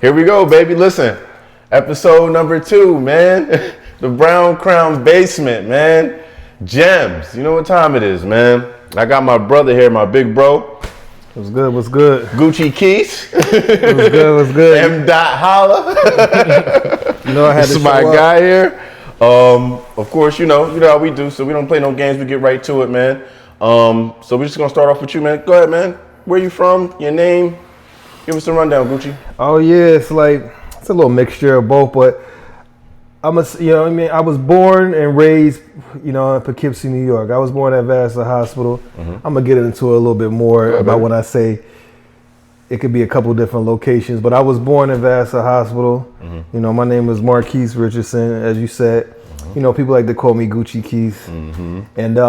Here we go, baby. Listen, episode number 2, man. The Brown Crown Basement, man. Gems. You know what time it is, man. I got my brother here, my big bro. What's good? What's good? Gucci Keys. What's good? What's good? M. Holla. You know I had this to is my show up. guy here. Of course, you know how we do. So we don't play no games. We get right to it, man. So we're just gonna start off with you, man. Go ahead, man. Where you from? Your name? Give us a rundown, Gucci. Oh yeah, it's a little mixture of both, but I was born and raised, in Poughkeepsie, New York. I was born at Vassar Hospital. Mm-hmm. I'm gonna get into it a little bit more about when I say it could be a couple different locations, but I was born in Vassar Hospital. Mm-hmm. My name is Marquise Richardson, as you said. Mm-hmm. People like to call me Gucci Keys. Mm-hmm. And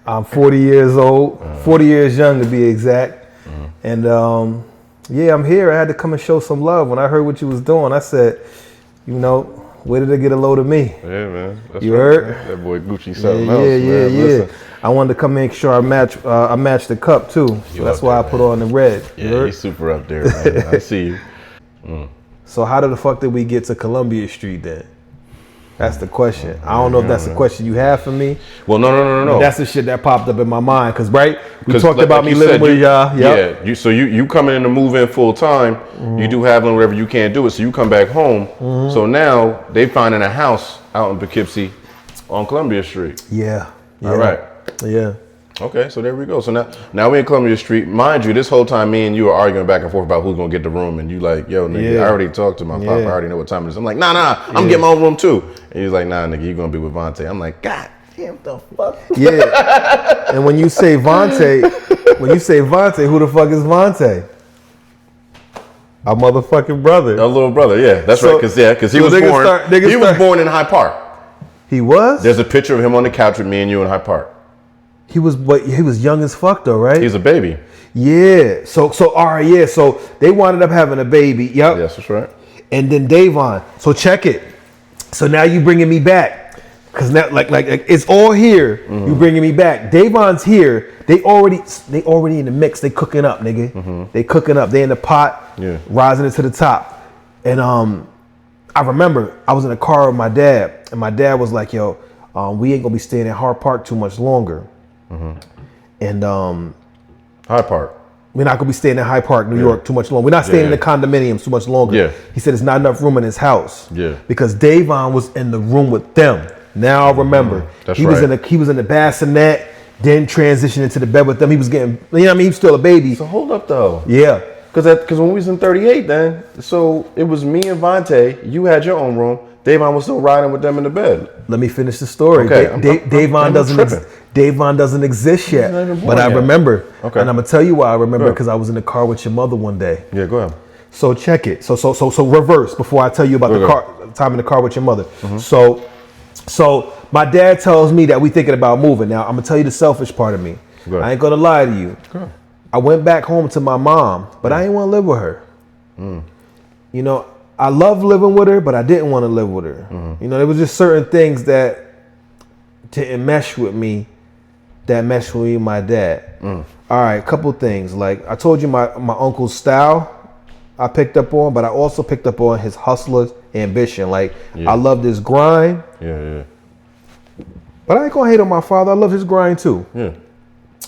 I'm 40 years old, 40 years young to be exact. Mm-hmm. And I'm here. I had to come and show some love. When I heard what you was doing, I said, where did they get a load of me? Yeah, man. That's you right, heard? Man. That boy Gucci something else, man. Yeah. Listen. I wanted to come make sure I match the cup too. So that's why I put on the red. Yeah, he's super up there, man. I see you. Mm. So how the fuck did we get to Columbia Street then? That's the question. I don't know if that's the question you have for me. Well, no. That's the shit that popped up in my mind. Cause we talked about me living with y'all. Yep. Yeah. You coming in to move in full time. Mm-hmm. You do have one wherever you can't do it. So you come back home. Mm-hmm. So now they finding a house out in Poughkeepsie on Columbia Street. Yeah. All right. Yeah. Okay, so there we go. So now we're in Columbia Street. Mind you, this whole time me and you are arguing back and forth about who's gonna get the room, and you like, yo, nigga, I already talked to my papa. I already know what time it is. I'm like, nah, I'm getting my own room too. And he's like, nah, nigga, you gonna be with Vontae. I'm like, God damn, the fuck? Yeah. And when you say Vontae, who the fuck is Vontae? Our motherfucking brother. Our little brother, yeah. That's right, because he was born in Hyde Park. He was? There's a picture of him on the couch with me and you in Hyde Park. He was young as fuck though, right? He's a baby. Yeah. So all right, yeah. So they wound up having a baby. Yep. Yes, that's right. And then Davon. So check it. So now you bringing me back, cause now like it's all here. Mm-hmm. You bringing me back. Davon's here. They already in the mix. They cooking up, nigga. Mm-hmm. They cooking up. They in the pot. Yeah. Rising it to the top. And I remember I was in a car with my dad, and my dad was like, "Yo, we ain't gonna be staying in Hyde Park too much longer." Mm-hmm. And Hyde Park. We're not gonna be staying in Hyde Park, New York, too much longer. We're not staying in the condominiums too much longer. Yeah. He said there's not enough room in his house. Yeah. Because Davon was in the room with them. Now I remember. That's he right. He was in the bassinet, then transitioned into the bed with them. He was getting, he was still a baby. So hold up though. Yeah. Because when we was in 38 then, so it was me and Vontae. You had your own room. Davon was still riding with them in the bed. Let me finish the story. Okay. Davon doesn't exist yet, but I remember. Okay. And I'm gonna tell you why I remember, because I was in the car with your mother one day. Yeah, go ahead. So check it. So reverse before I tell you about the time in the car with your mother. Mm-hmm. So my dad tells me that we thinking about moving. Now I'm gonna tell you the selfish part of me. I ain't gonna lie to you. I went back home to my mom, but I didn't want to live with her. Mm. I love living with her, but I didn't want to live with her. Mm-hmm. There was just certain things that didn't mesh with me, that meshed with me and my dad. Mm. All right, couple things. Like I told you, my uncle's style I picked up on, but I also picked up on his hustler's ambition. Like I love this grind. Yeah. But I ain't gonna hate on my father. I love his grind too. Yeah.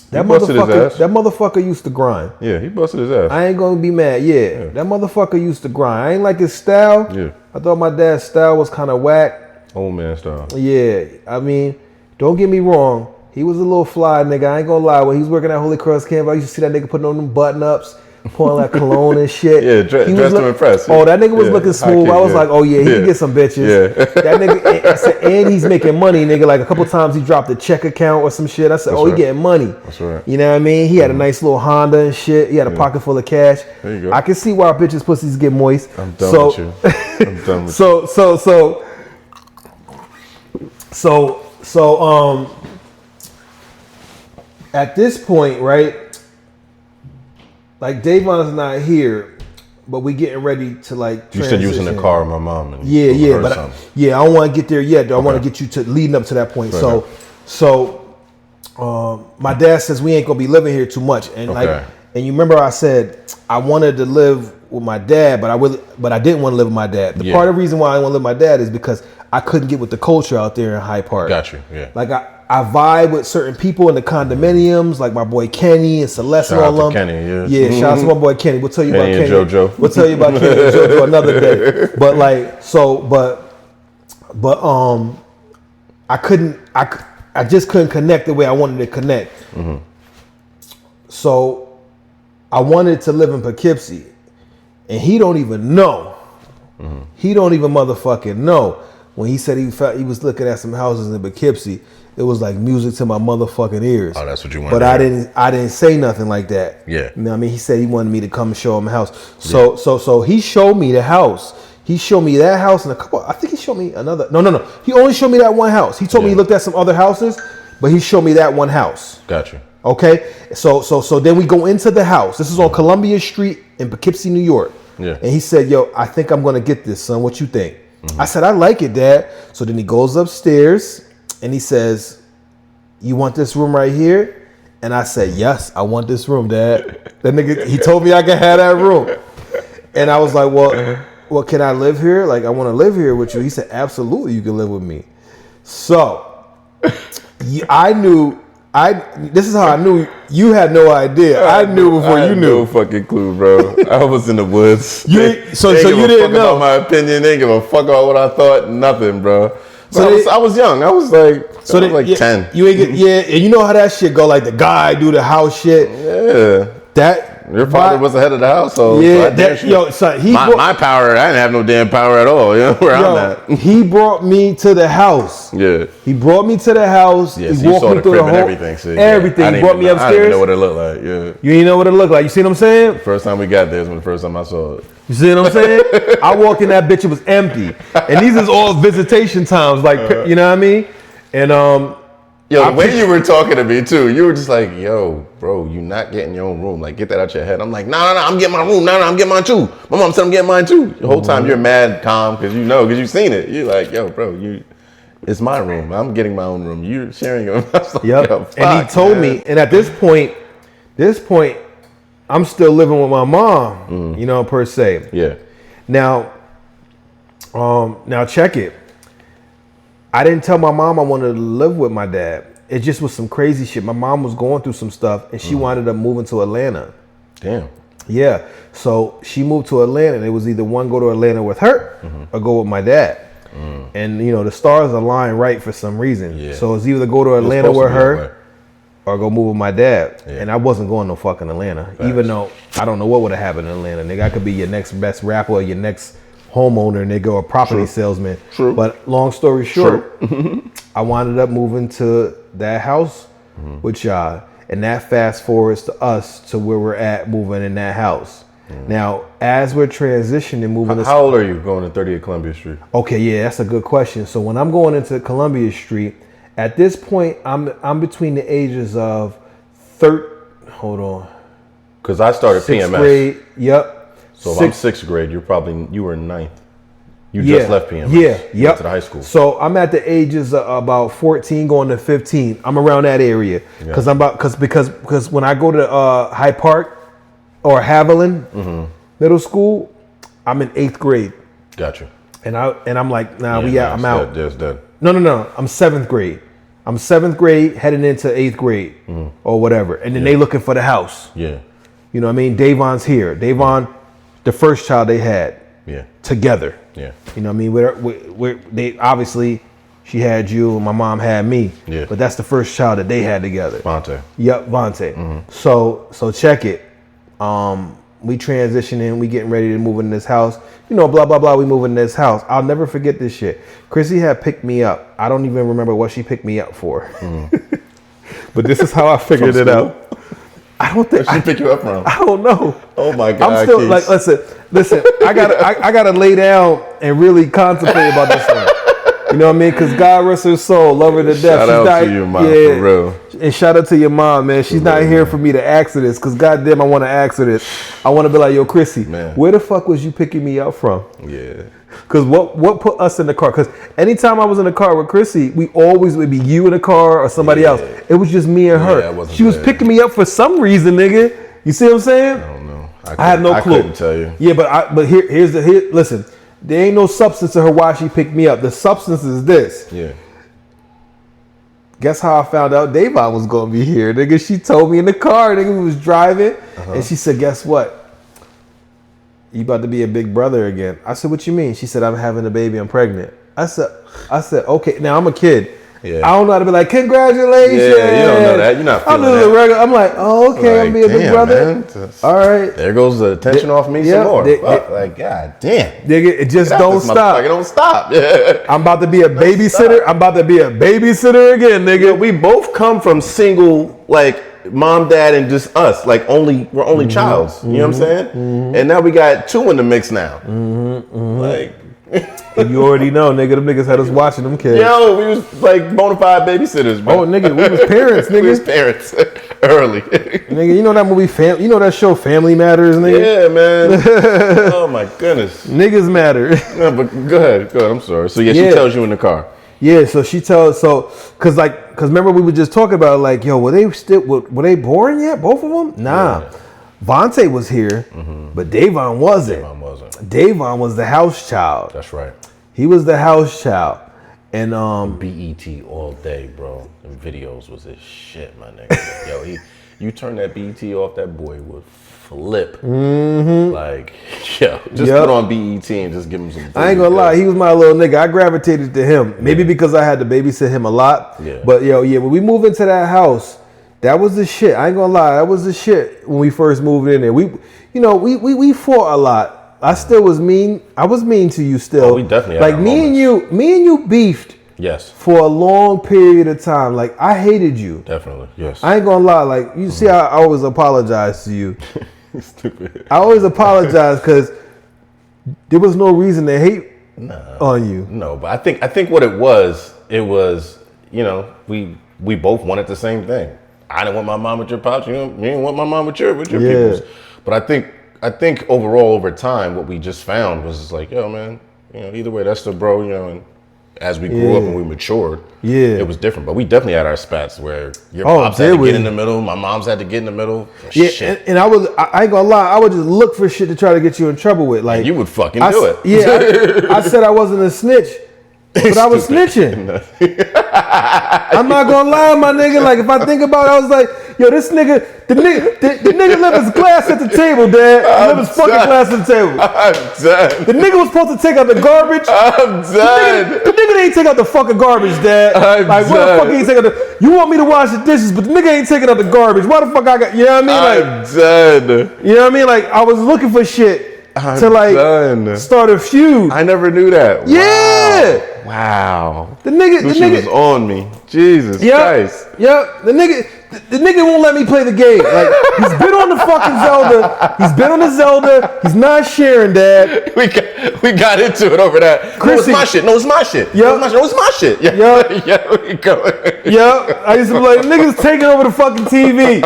That motherfucker used to grind. Yeah, he busted his ass. I ain't gonna be mad. Yeah. That motherfucker used to grind. I ain't like his style. Yeah. I thought my dad's style was kind of whack. Old man style. Yeah. I mean, don't get me wrong. He was a little fly nigga. I ain't gonna lie. When he was working at Holy Cross Camp, I used to see that nigga putting on them button ups, pouring like cologne and shit. Yeah, dressed to impress. Oh, that nigga was looking smooth. I was like, oh yeah, he can get some bitches. Yeah. That nigga, and he's making money, nigga. Like a couple times he dropped a check account or some shit. I said, he getting money. That's right. You know what I mean? He had a nice little Honda and shit. He had a pocket full of cash. There you go. I can see why bitches' pussies get moist. I'm done with you. I'm done with you. So, at this point, right? Like Davon's not here, but we getting ready to like transition. You said you was in the car with my mom. And I don't want to get there yet. I want to get you to leading up to that point. Right. So, my dad says we ain't gonna be living here too much, and and you remember I said I wanted to live with my dad, but I didn't want to live with my dad. The part of the reason why I want to live with my dad is because I couldn't get with the culture out there in Hyde Park. Got you. Yeah. Like I vibe with certain people in the condominiums, like my boy Kenny and Celeste and all of them. Kenny, yeah. Yeah, shout out to my boy Kenny. We'll tell you Kenny about Kenny. And JoJo. We'll tell you about Kenny and JoJo another day. But like, so, but I just couldn't connect the way I wanted to connect. Mm-hmm. So I wanted to live in Poughkeepsie, and he don't even know. Mm-hmm. He don't even motherfucking know. When he said he was looking at some houses in Poughkeepsie, it was like music to my motherfucking ears. Oh, that's what you wanted. But I didn't say nothing like that. Yeah. You know what I mean? He said he wanted me to come and show him a house. So he showed me the house. He showed me that house and a couple. I think he showed me another. No. He only showed me that one house. He told me he looked at some other houses, but he showed me that one house. Gotcha. Okay. So then we go into the house. This is on Columbia Street in Poughkeepsie, New York. Yeah. And he said, "Yo, I think I'm gonna get this, son. What you think?" Mm-hmm. I said, "I like it, Dad." So then he goes upstairs and he says, "You want this room right here?" And I said, "Yes, I want this room, Dad." That nigga, he told me I could have that room. And I was like, well, can I live here? Like, I want to live here with you. He said, "Absolutely, you can live with me." So I knew. This is how I knew you had no idea. I knew before you knew. No fucking clue, bro. I was in the woods. So you didn't know about my opinion. They didn't give a fuck about what I thought. Nothing, bro. So I was young. I was like, 10. You ain't and you know how that shit go. Like the guy do the house shit. Yeah. Your father was the head of the household. Yeah, so my power. I didn't have no damn power at all. You know where I'm at. He brought me to the house. Yeah, he brought me to the house. Yeah, he walked me through the whole everything. See, everything. He brought me upstairs. I didn't know what it looked like. Yeah, you didn't know what it looked like. You see what I'm saying? First time we got there was the first time I saw it. You see what I'm saying? I walked in that bitch. It was empty, and these is all visitation times. Like you know what I mean? And the way you were talking to me too, you were just like, "Yo, bro, you not getting your own room. Like, get that out your head." I'm like, "No, I'm getting my room. No, I'm getting mine too." My mom said I'm getting mine too. The whole time you're mad, calm, because you've seen it. You're like, "Yo, bro, it's my room. I'm getting my own room. You're sharing it." Like, yep. And he told me, and at this point, I'm still living with my mom. Per se. Yeah. Now check it. I didn't tell my mom I wanted to live with my dad. It just was some crazy shit. My mom was going through some stuff, and she wound up moving to Atlanta. Damn. Yeah. So she moved to Atlanta, and it was either one go to Atlanta with her or go with my dad. And the stars align right for some reason. Yeah. So it's either go to Atlanta with her or go move with my dad. Yeah. And I wasn't going to fucking Atlanta, even though I don't know what would have happened in Atlanta. Nigga, I could be your next best rapper or your next homeowner, and they go a property salesman. True. But long story short, I wound up moving to that house with y'all, and that fast forwards to us to where we're at moving in that house. Now, as we're transitioning, moving. How old are you going to 30th Columbia Street? Okay, yeah, that's a good question. So when I'm going into Columbia Street, at this point, I'm between the ages of Hold on. Because I started sixth PMS. Grade, yep. So if I'm sixth grade, you were in ninth. You just left PMS. Yeah, yep. To the high school. So I'm at the ages of about 14 going to 15. I'm around that area because when I go to Hyde Park or Haviland Middle School, I'm in 8th grade. Gotcha. And I'm like, I'm out. Dead. No. I'm 7th grade. I'm 7th grade heading into 8th grade or whatever, and then they looking for the house. Yeah. You know what I mean? Davon's here. Davon. The first child they had together. Yeah. You know what I mean? They obviously, she had you and my mom had me. Yeah. But that's the first child that they had together. Vontae. Yep, Vontae. So check it. We transitioning, we getting ready to move in this house. Blah, blah, blah, we move in this house. I'll never forget this shit. Chrissy had picked me up. I don't even remember what she picked me up for. But this is how I figured it out. I don't think. Where she pick you up from? I don't know. Oh my God! I'm still like, listen. I gotta lay down and really contemplate about this one. You know what I mean? Because God rest her soul, love her to death. Shout out to your mom, for real. And shout out to your mom, man. She's not here for me to ask her this, because goddamn, I want to ask her this. I want to be like, yo, Chrissy, where the fuck was you picking me up from? Yeah. Because what put us in the car? Because anytime I was in the car with Chrissy, we always would be you in the car or somebody else. It was just me and her. She was picking me up for some reason, nigga. You see what I'm saying? I don't know. I have no clue. I couldn't tell you. Yeah, but here's listen. There ain't no substance to her why she picked me up. The substance is this. Yeah. Guess how I found out Davon was gonna be here, nigga? She told me in the car, nigga, we was driving, and she said, "Guess what? You about to be a big brother again." I said, "What you mean?" She said, "I'm having a baby. I'm pregnant." I said, "Okay." Now I'm a kid. Yeah. I don't know how to be like, "Congratulations." Yeah, you don't know that. You're not feeling that. I'm like, "Oh, okay. I'm being a big brother." Man. All right. There goes the attention off me some more. Like, god damn. Nigga, it just don't stop. It don't stop. I'm about to be a babysitter. I'm about to be a babysitter again, nigga. Yeah, we both come from single, like, mom, dad, and just us. Like, we're only childs. You know what I'm saying? And now we got two in the mix now. Like... You already know, nigga. Them niggas had us watching them kids. Yo, we was like bona fide babysitters, bro. Oh, nigga, we was parents, nigga. We was parents early. Nigga, you know that movie, you know that show Family Matters, nigga? Yeah, man. Oh, my goodness. Niggas matter. No, but go ahead. I'm sorry. So, yeah, she tells you in the car. Yeah, so she tells, cause remember we were just talking about, like, yo, were they born yet? Both of them? Nah. Yeah. Vontae was here, but Davon wasn't. Davon was the house child. That's right. He was the house child. And BET all day, bro. The videos was his shit, my nigga. Yo, you turn that BET off, that boy would flip. Like, yo, just put on BET and just give him some. I ain't gonna lie, he was my little nigga. I gravitated to him. Maybe because I had to babysit him a lot. Yeah. But when we moved into that house, that was the shit. I ain't gonna lie, that was the shit when we first moved in there. We fought a lot. I still was mean. I was mean to you still. Oh, we definitely like me and you beefed. Yes. For a long period of time. Like, I hated you. Definitely. Yes. I ain't gonna lie. Like, you see, I always apologize to you. Stupid. I always apologize because there was no reason to hate on you. No, but I think what it was, we both wanted the same thing. I didn't want my mom with your pops. You didn't want my mom with your peoples. But I think overall, over time, what we just found was just like, yo, man, either way, that's the bro, and as we grew up and we matured, it was different. But we definitely had our spats where your pops had to get in the middle, my mom's had to get in the middle. Shit. And I ain't gonna lie, I would just look for shit to try to get you in trouble with. Like, and you would fucking do it. Yeah, I said I wasn't a snitch. But I was snitching. I'm not gonna lie, my nigga. Like, if I think about it, I was like, yo, this nigga, the nigga left his glass at the table, Dad. He left his fucking glass at the table. I'm done. The nigga was supposed to take out the garbage. I'm done. The nigga didn't take out the fucking garbage, Dad. What the fuck he ain't taking out the... You want me to wash the dishes, but the nigga ain't taking out the garbage. Why the fuck I got... You know what I mean? I'm done. You know what I mean? Like, I was looking for shit to start a feud. I never knew that. Yeah. Wow. The nigga was on me. Jesus Christ. Yep. The nigga won't let me play the game. Like, he's been on the fucking Zelda. He's been on the Zelda. He's not sharing, Dad. We got into it over that. Chrissy. No, it's my shit. No, it's my shit. Yep. No, it's my shit. Yeah. Yep. Yeah, we go. Yep. I used to be like, niggas taking over the fucking TV.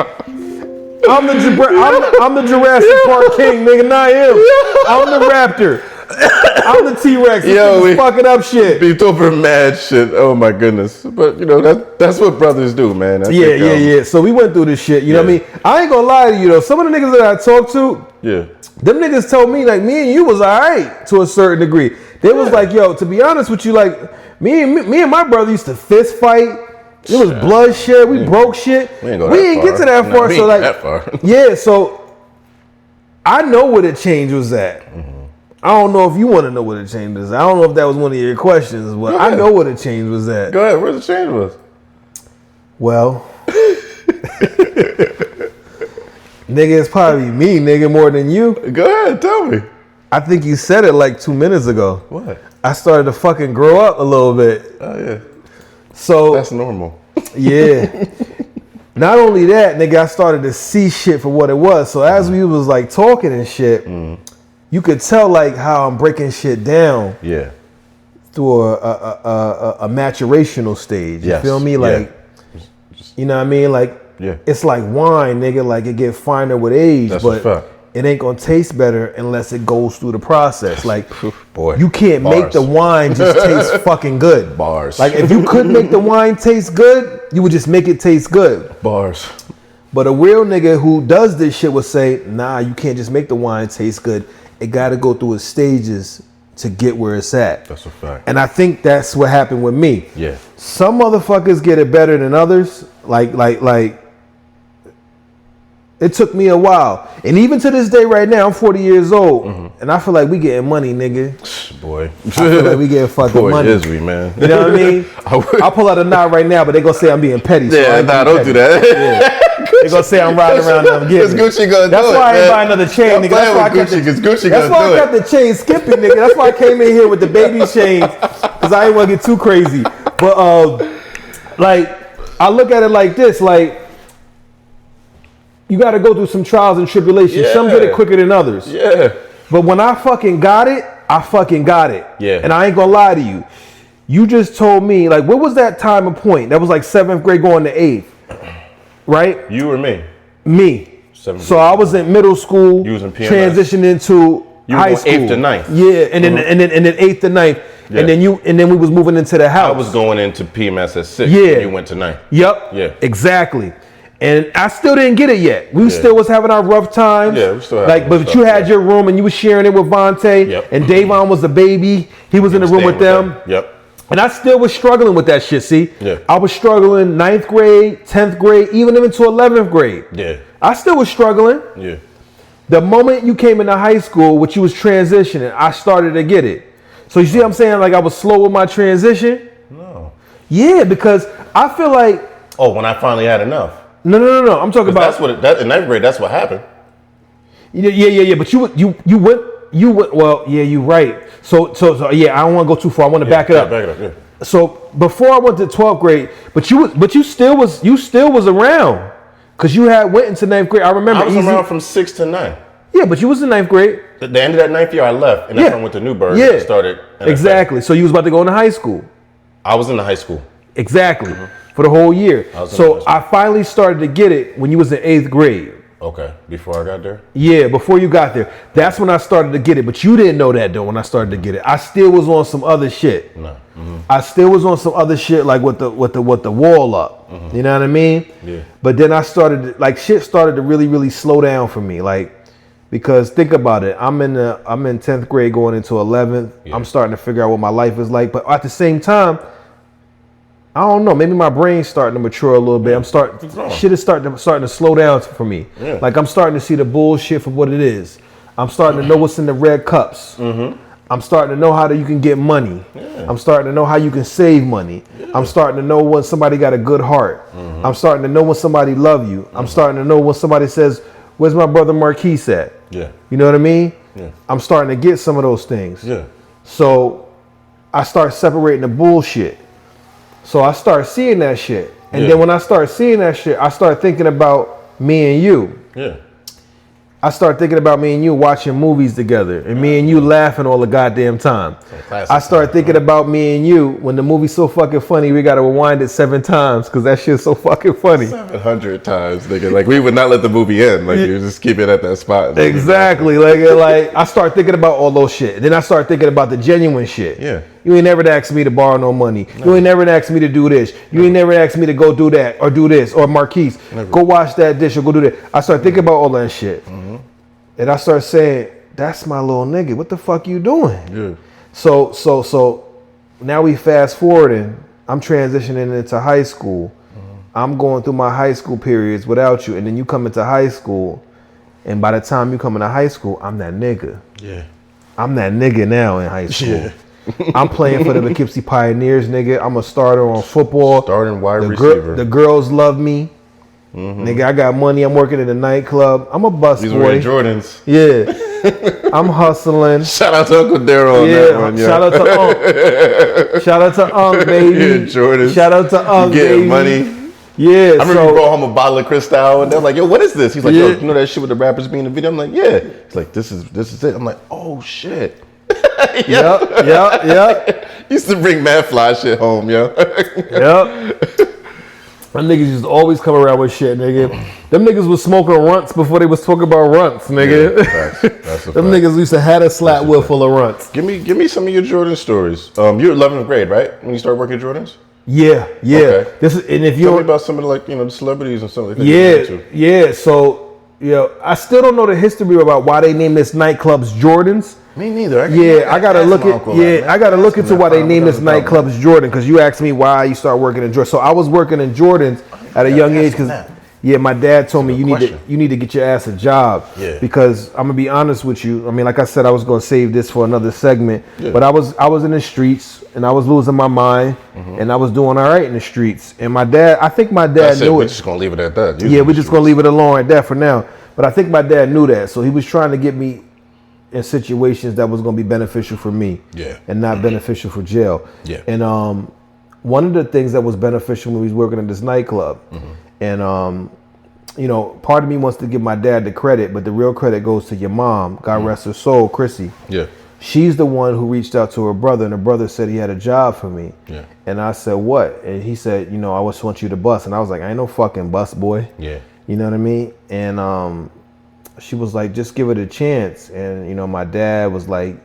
I'm the Jurassic Park king, nigga, not him. I'm the Raptor. I'm the T-Rex. Yo, we fucking up shit. Beat over mad shit. Oh my goodness. But that's what brothers do, man. Yeah. So we went through this shit. You know what I mean? I ain't gonna lie to you though. Some of the niggas that I talked to, them niggas told me like me and you was alright to a certain degree. They was like, yo, to be honest with you, like me and my brother used to fist fight. It was bloodshed. We broke shit. We didn't get to that far. So like, yeah. So I know where the change was at. I don't know if you want to know where the change is. I don't know if that was one of your questions, but I know where the change was at. Go ahead. Where the change was? Well, nigga, it's probably me, nigga, more than you. Go ahead. Tell me. I think you said it like 2 minutes ago. What? I started to fucking grow up a little bit. Oh yeah. So that's normal. Yeah. Not only that, nigga, I started to see shit for what it was. So as we was like talking and shit, you could tell like how I'm breaking shit down. Yeah. Through a maturational stage. You feel me? Like, you know what I mean? Like, it's like wine, nigga. Like, it get finer with age, that's but it ain't gonna taste better unless it goes through the process. Like, boy, you can't make the wine just taste fucking good. Bars. Like, if you could make the wine taste good, you would just make it taste good. Bars. But a real nigga who does this shit would say, nah, you can't just make the wine taste good. It got to go through its stages to get where it's at. That's a fact. And I think that's what happened with me. Yeah. Some motherfuckers get it better than others. Like, it took me a while. And even to this day right now, I'm 40 years old. And I feel like we getting money, nigga. Boy. I feel like we getting fucking money. Is we, man. You know what I mean? I'll pull out a knot right now, but they gonna say I'm being petty. So Don't do that. Yeah. They gonna say I'm riding around and I'm getting Because Gucci gonna do it, That's why I ain't buying another chain, nigga. That's why I kept the chain skipping, nigga. That's why I came in here with the baby chains, because I ain't want to get too crazy. But like, I look at it like this, like, you got to go through some trials and tribulations. Yeah. Some get it quicker than others. Yeah. But when I fucking got it, I fucking got it. Yeah. And I ain't gonna lie to you. You just told me, like, what was that time and point? That was like 7th grade going to 8th. Right? You or me? Me. 7th So grade. I was in middle school, You was in PMS. transitioned into You high were school. 8th to 9th. Yeah, and then 8th to 9th. Yeah. And then we was moving into the house. I was going into PMS at 6. Yeah. You went to 9. Yep. Yeah. Exactly. And I still didn't get it yet. We still was having our rough times. Yeah, we still had like, some but stuff, you had yeah. your room and you was sharing it with Vontae. Yep. And Davon was the baby. He was in the room with them. Yep. And I still was struggling with that shit, see? Yeah. I was struggling 9th grade, 10th grade, even into 11th grade. Yeah. I still was struggling. Yeah. The moment you came into high school, which you was transitioning, I started to get it. So you see what I'm saying? Like I was slow with my transition? No. Yeah, because I feel like... Oh, when I finally had enough. No. I'm talking about... That's what in 9th grade, that's what happened. Yeah. But you went. Well, yeah, you're right. So yeah, I don't want to go too far. I want to back it up. Back it up. Yeah. So before I went to 12th grade, but you still was around because you had went into 9th grade. I remember. I was around from 6 to 9. Yeah, but you was in 9th grade. The end of that 9th year, I left, and that's when I went to Newburgh. Yeah, And started. exactly. So you was about to go into high school. I was in the high school. Exactly. For the whole year. So I finally started to get it when you was in 8th grade. Okay, before I got there. Yeah, before you got there. That's when I started to get it. But you didn't know that though when I started to get it. I still was on some other shit. No. I still was on some other shit like with the wall up. You know what I mean? Yeah. But then I started shit started to really, really slow down for me. Like, because think about it. I'm in 10th grade going into 11th. Yeah. I'm starting to figure out what my life is like. But at the same time, I don't know. Maybe my brain's starting to mature a little bit. Shit is starting to slow down for me. Yeah. Like I'm starting to see the bullshit for what it is. I'm starting to know what's in the red cups. I'm starting to know how you can get money. Yeah. I'm starting to know how you can save money. Yeah. I'm starting to know when somebody got a good heart. I'm starting to know when somebody love you. I'm starting to know when somebody says, "Where's my brother Marquise at?" Yeah. You know what I mean? Yeah. I'm starting to get some of those things. Yeah. So I start separating the bullshit. So I start seeing that shit. And then when I start seeing that shit, I start thinking about me and you. Yeah. I start thinking about me and you watching movies together and me and you laughing all the goddamn time. I start thinking about me and you when the movie's so fucking funny, we got to rewind it 7 times because that shit's so fucking funny. 700 times, nigga. Like, we would not let the movie end. Like, you just keep it at that spot. Exactly. Like I start thinking about all those shit. Then I start thinking about the genuine shit. Yeah. You ain't never asked me to borrow no money. No. You ain't never asked me to do this. You ain't never asked me to go do that or do this. Or Marquise, go wash that dish or go do that. I start thinking about all that shit. And I start saying, that's my little nigga. What the fuck you doing? Yeah. So now we fast forwarding. I'm transitioning into high school. I'm going through my high school periods without you. And then you come into high school. And by the time you come into high school, I'm that nigga. Yeah. I'm that nigga now in high school. Yeah. I'm playing for the Poughkeepsie Pioneers, nigga. I'm a starter on football. Starting wide receiver. The girls love me. Nigga, I got money. I'm working in a nightclub. I'm a bus These boy. were Jordans. Yeah. I'm hustling. Shout out to Uncle Daryl on that one. Yeah. Shout out to Unc. Shout out to Unc, baby. Yeah, Jordans. Shout out to Unc, getting baby. money. Yeah. I remember you brought home a bottle of Cristal, and they're like, "Yo, what is this?" He's like, "Yo, you know that shit with the rappers being in the video?" I'm like, "Yeah." He's like, "This is it." I'm like, "Oh shit." Yep. Used to bring mad fly shit home, yo. Yep. My niggas used to always come around with shit, nigga. Them niggas was smoking runts before they was talking about runts, nigga. Yeah, that's a Them fact. niggas used to have a slap full of runts. Give me some of your Jordan stories. You're 11th grade, right? When you start working at Jordans? Yeah. Okay. This is, and if Tell me about some of the celebrities and stuff like that. Yeah. So I still don't know the history about why they named this nightclubs Jordans. Me neither. I gotta look into why they named this nightclubs Jordan, because you asked me why you start working in Jordan. So I was working in Jordans at a young age because my dad told me you need to get your ass a job. Yeah. Because I'm gonna be honest with you. I mean, like I said, I was gonna save this for another segment, but I was in the streets and I was losing my mind, and I was doing all right in the streets. And I think my dad knew it. We're just gonna leave it at that. We're just gonna leave it alone at that for now. But I think my dad knew that, so he was trying to get me in situations that was going to be beneficial for me, and not beneficial for jail. And one of the things that was beneficial when we was working in this nightclub, and part of me wants to give my dad the credit, but the real credit goes to your mom, God rest her soul, Chrissy. She's the one who reached out to her brother, and her brother said he had a job for me. And I said, what? And he said, I just want you to bus. And I was like, I ain't no fucking bus boy. You know what I mean? And she was like, just give it a chance. And my dad was like,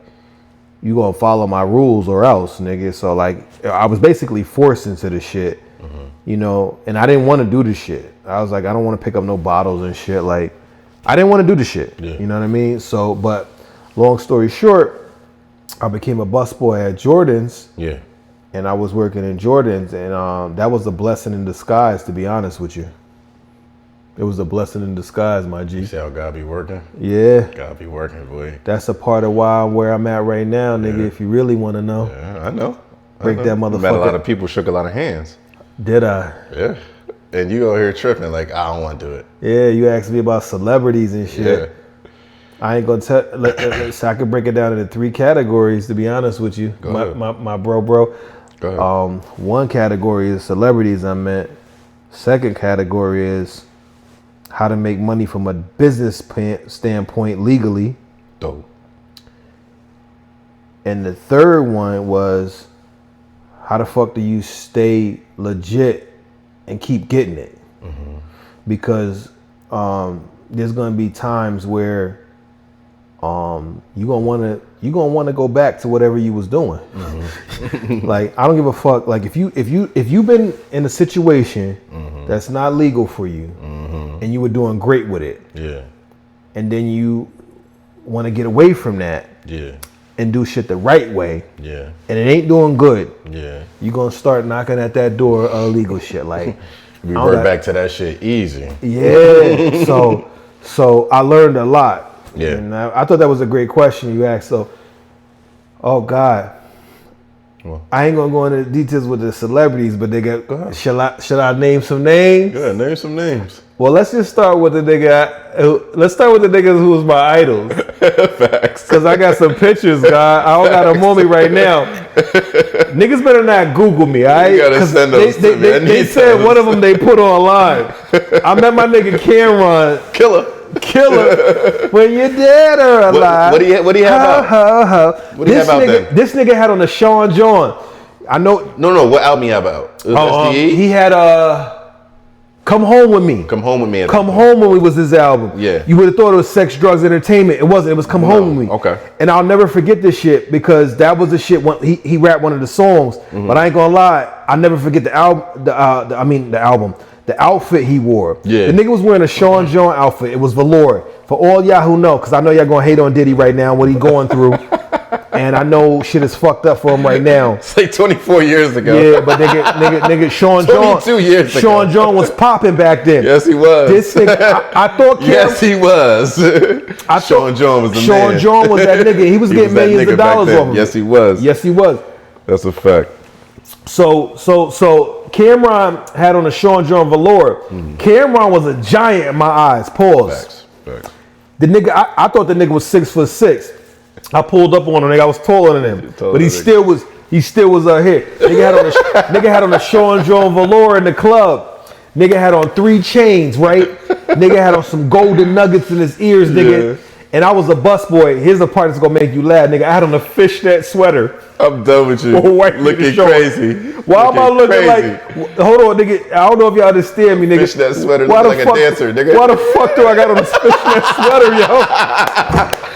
you gonna follow my rules or else, nigga. So like, I was basically forced into the shit, and I didn't want to do the shit. I was like, I don't want to pick up no bottles and shit. Like, I didn't want to do the shit. You know what I mean? So, but long story short, I became a busboy at Jordan's. And I was working in Jordan's, and that was a blessing in disguise, to be honest with you. It was a blessing in disguise, my G. You see how God be working? Yeah. God be working, boy. That's a part of why I'm where I'm at right now, nigga, if you really want to know. Yeah, I know. Break that motherfucker. Met a lot of people, shook a lot of hands. Did I? Yeah. And you over here tripping like, I don't want to do it. Yeah, you asked me about celebrities and shit. I ain't gonna tell. So I could break it down into 3 categories, to be honest with you. Go ahead. My bro. Go ahead. One category is celebrities I met. Second category is how to make money from a business standpoint legally. Dope. And the third one was, how the fuck do you stay legit and keep getting it? Because there's gonna be times where you gonna wanna go back to whatever you was doing. Like, I don't give a fuck. Like, if you've been in a situation that's not legal for you, and you were doing great with it, and then you want to get away from that, and do shit the right way, and it ain't doing good, you gonna start knocking at that door of illegal shit. Like, revert back to that shit easy. So I learned a lot. And I thought that was a great question you asked. So, oh God, I ain't gonna go into details with the celebrities, but should I name some names? Yeah, name some names. Well, let's just start with the nigga. Let's start with the niggas who was my idols. Facts. Cause I got some pictures, God. I don't got them on me right now. Niggas better not Google me, alright? You gotta send those to me. They said one of them they put online. I met my nigga Cameron. Killer. When you're dead or alive. What do you have out? What do you have out then? This nigga had on a Sean John. I know. No. What album you have out? He had Come Home With Me. Come Home With Me. Come Home With Me was his album. Yeah. You would have thought it was Sex, Drugs, Entertainment. It wasn't. It was Come Home With Me. Okay. And I'll never forget this shit, because that was the shit when he rapped one of the songs. But I ain't gonna lie, I'll never forget the album. The outfit he wore. Yeah. The nigga was wearing a Sean John outfit. It was velour. For all y'all who know, because I know y'all gonna hate on Diddy right now, what he going through. And I know shit is fucked up for him right now. It's like 24 years ago. Yeah, but nigga Sean John. 22 years ago. Sean John was popping back then. Yes, he was. This nigga, I thought yes, he was. Sean John was the man. Sean John was that nigga. He was getting millions of dollars off him. Yes, he was. Yes, he was. That's a fact. So Cameron had on a Sean John velour. Cameron was a giant in my eyes. Pause. Facts. The nigga, I thought the nigga was 6'6". I pulled up on him. Nigga, I was taller than him, but he still was here. Nigga had on a Sean John velour in the club. Nigga had on 3 chains, right? Nigga had on some golden nuggets in his ears, nigga. Yeah. And I was a busboy. Here's the part that's gonna make you laugh, nigga. I had on a fishnet sweater. I'm done with you. Looking crazy. Why am I looking like? Hold on, nigga. I don't know if y'all understand me, nigga. Fishnet sweater, look like a dancer, nigga. Why the fuck do I got on this fishnet sweater, yo?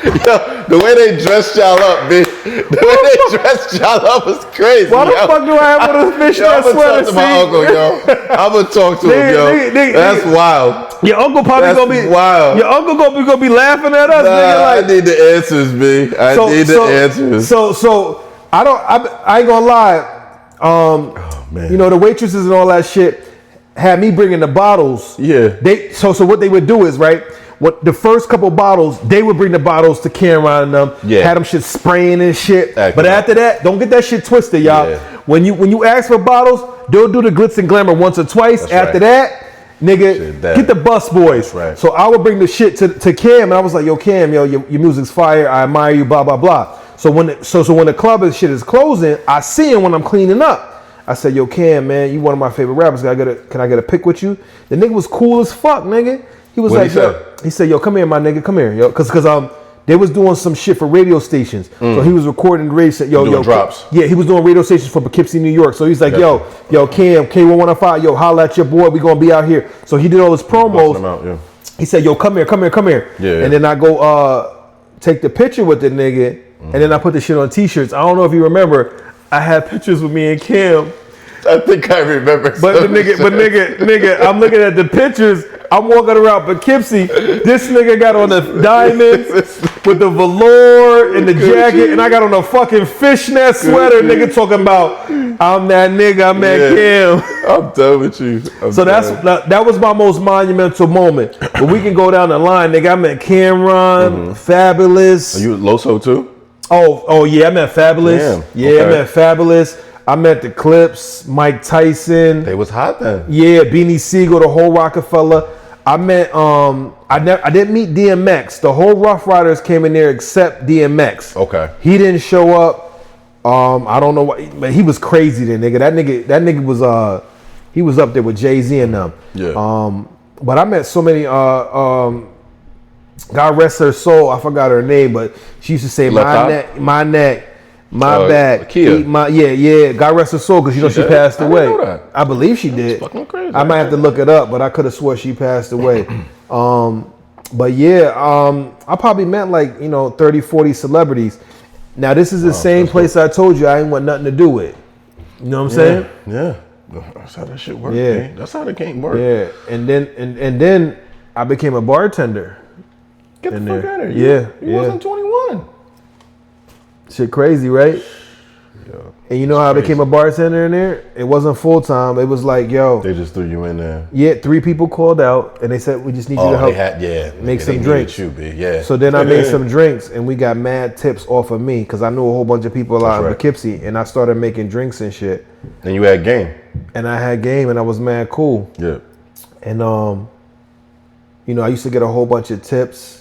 Yo, the way they dressed y'all up, bitch. The way they dressed y'all up was crazy. Why the fuck do I have one of those fishnet sweaters? I'm gonna talk to my uncle, yo. I'm gonna talk to him, yo. That's wild. Your uncle probably gonna be wild. Your uncle gonna be laughing at us, nigga. Like, I need the answers, B. I need the answers. So I ain't gonna lie. Man. You know, the waitresses and all that shit had me bringing the bottles. Yeah. So what they would do is, right, what the first couple bottles, they would bring the bottles to Cameron and them. Yeah. Had them shit spraying and shit. But after that, don't get that shit twisted, y'all. Yeah. When you ask for bottles, they'll do the glitz and glamour once or twice. That's after that, nigga, get the bus boys. Right. So I would bring the shit to Cam, and I was like, yo, Cam, yo, your music's fire. I admire you, blah, blah, blah. So when the club and shit is closing, I see him when I'm cleaning up. I said, yo, Cam, man, you one of my favorite rappers. Can I get a pic with you? The nigga was cool as fuck, nigga. He was he said, yo, come here, my nigga, come here, yo. Cause they was doing some shit for radio stations. So he was recording the radio station. Yo, drops. Yeah, he was doing radio stations for Poughkeepsie, New York. So he's like, yo, Cam, K1115, yo, holla at your boy. We gonna be out here. So he did all his promos. Out, He said, yo, come here. Yeah. And then I go take the picture with the nigga, and then I put the shit on t-shirts. I don't know if you remember, I had pictures with me and Kim. I think I remember. But nigga, I'm looking at the pictures. I'm walking around Poughkeepsie. This nigga got on the diamonds with the velour and the jacket, and I got on a fucking fishnet sweater. Nigga talking about, I'm that nigga, I'm that Kim. I'm done with you. So that was my most monumental moment. But we can go down the line, nigga. I met Cameron, Fabulous. Are you at Loso too? Oh yeah, I met Fabulous. Damn. Yeah, Okay. I met Fabulous. I met the Clips, Mike Tyson. They was hot then. Yeah, Beanie Siegel, the whole Rockefeller. I met I didn't meet DMX. The whole Rough Riders came in there except DMX. Okay. He didn't show up. I don't know what, but he was crazy then, nigga. That nigga was he was up there with Jay-Z and them. Yeah. But I met so many God rest her soul, I forgot her name, but she used to say my neck, my back, Kia. Yeah. God rest her soul, because you know she passed away. I didn't know that. I believe she did. Fucking crazy. I might have to look it up, but I could have swore she passed away. But yeah, I probably met 30, 40 celebrities. Now this is the same place I told you I ain't want nothing to do with. You know what I'm saying? Yeah. That's how that shit works. Yeah. Man. That's how the game works. Yeah. And then I became a bartender. Get the fuck out of here. Yeah. You wasn't 21. Shit crazy, right? Yeah. And you know how I became a bartender in there? It wasn't full time. It was like, yo. They just threw you in there. Yeah, 3 people called out and they said, we just need you to help make some drinks. Yeah. So then I made some drinks and we got mad tips off of me because I knew a whole bunch of people out in Poughkeepsie, and I started making drinks and shit. And you had game. And I had game and I was mad cool. Yeah. And I used to get a whole bunch of tips.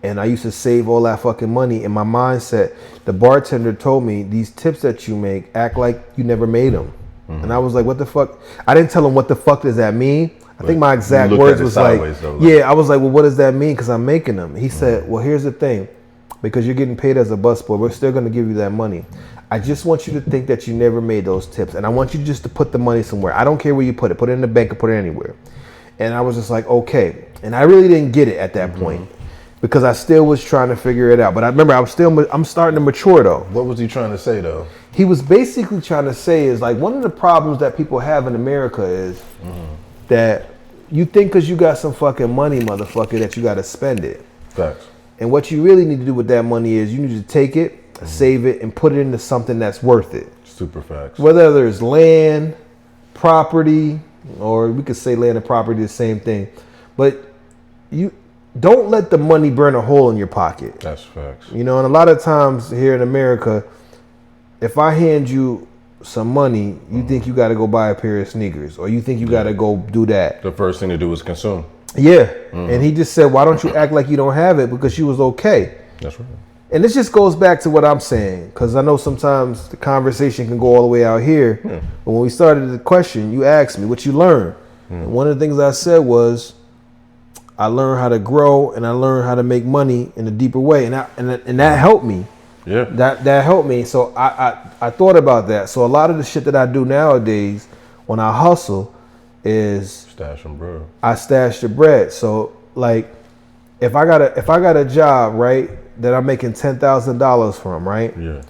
And I used to save all that fucking money. In my mindset, the bartender told me, these tips that you make, act like you never made them. Mm-hmm. And I was like, what the fuck? I didn't tell him what the fuck does that mean. I think my exact words was like, I was like, well, what does that mean? Because I'm making them. He said, well, here's the thing. Because you're getting paid as a busboy, we're still going to give you that money. I just want you to think that you never made those tips. And I want you just to put the money somewhere. I don't care where you put it. Put it in the bank or put it anywhere. And I was just like, okay. And I really didn't get it at that point. Because I still was trying to figure it out. But I remember I'm starting to mature though. What was he trying to say though? He was basically trying to say is like, one of the problems that people have in America is that you think because you got some fucking money, motherfucker, that you got to spend it. Facts. And what you really need to do with that money is you need to take it, save it, and put it into something that's worth it. Super facts. Whether there's land, property, or we could say land and property the same thing. But you don't let the money burn a hole in your pocket. That's facts. And a lot of times here in America, if I hand you some money, you think you got to go buy a pair of sneakers, or you think you got to go do that. The first thing to do is consume. Yeah. And he just said, why don't you act like you don't have it because you was okay? That's right. And this just goes back to what I'm saying, because I know sometimes the conversation can go all the way out here. But when we started the question, you asked me what you learned. And one of the things I said was, I learned how to grow and I learned how to make money in a deeper way, and that helped me. Yeah, that helped me. So I thought about that. So a lot of the shit that I do nowadays when I hustle is stashing bread. I stash the bread. So like, if I got a job, right, that I'm making $10,000 from, right? Yeah.